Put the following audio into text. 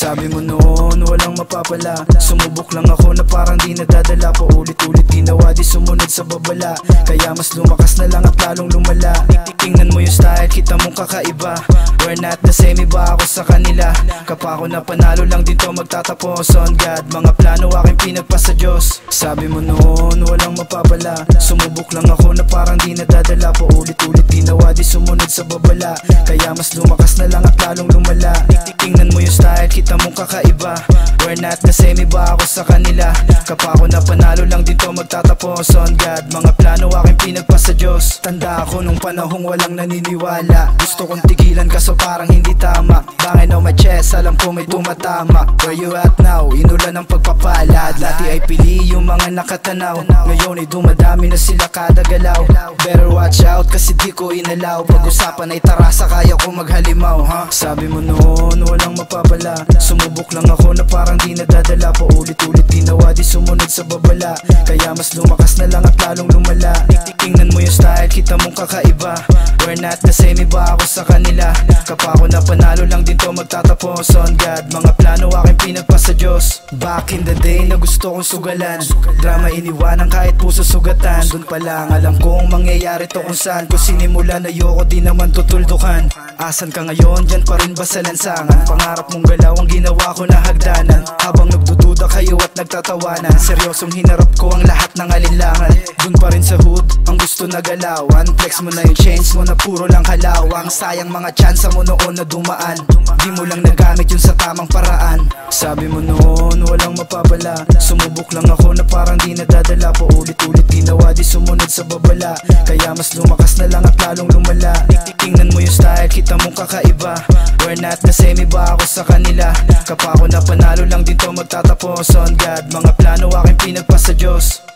Sabi mo noon walang mapapala, sumubok lang ako na parang di nadadala. Paulit-ulit ginawa di sumunod sa babala, kaya mas lumakas na lang at lalong lumala. Tingnan mo yung style, kita mong kakaiba. We're not the same, iba ako sa kanila. Kapag ako na panalo lang din to magtatapos. On God, mga plano aking pinagpasa Diyos. Sabi mo noon walang mapapala, sumubok lang ako na parang di nadadala. Paulit-ulit ginawa di sumunod sa babala, kaya mas lumakas na lang at lalong lumala. Tingnan mo yung style, kita mong kakaiba. We're not the same, iba ako sa kanila. Kapag ako na panalo lang din to magtatapos. On God, mga plano aking pinagpasa Diyos. Tanda ako nung panahong walang naniniwala, gusto kong tigilan kaso parang hindi tama. Bangin on my chest, alam ko may tumatama. Where you at now? Inulan ng pagpapala. Dati ay pili yung mga nakatanaw, ngayon ay dumadami na sila kada galaw. Better watch out kasi di ko inalaw. Pag-usapan ay tarasa, kaya ko maghalimaw, ha? Sabi mo noon walang mapapala, sumubok lang ako na parang di nadadala. Paulit-ulit ginawa di sumunod sa babala, kaya mas lumakas na lang at lalong lumala. Tingnan mo yung style, kita mong kakaiba. We're not the same, iba ako sa kanila. Kapag ako na panalo lang din to magtatapos. On God, mga plano aking pinagpasa Diyos. Back in the day na gusto kong sugalan, drama iniwanan kahit puso sugatan. Dun pa lang alam kong mangyayari to kung saan ko sinimulan, ayoko di naman tutuldukan. Asan ka ngayon, dyan pa rin ba sa lansangan? Pangarap mong galaw ang ginawa ko na hagdanan. Habang nagdududa kayo at nagtatawanan, seryosong hinarap ko ang lahat ng alinlangan. Dun pa rin sa hood, ang gusto na galawan. Flex mo na yung chains mo na puro lang halawang. Sayang mga tsansa mo noon na dumaan, di mo lang nagamit yun sa tamang paraan. Sabi mo noon walang mapapala, sumubok lang ako na parang di nadadala. Paulit-ulit ginawa di sumunod sa babala, kaya mas lumakas na lang at lalong lumala. Tingnan mo yung style, kita mong kakaiba. We're not the same, iba ako sa kanila. Kapag ako na panalo lang din to magtatapos. On God, mga plano aking pinagpasa Diyos.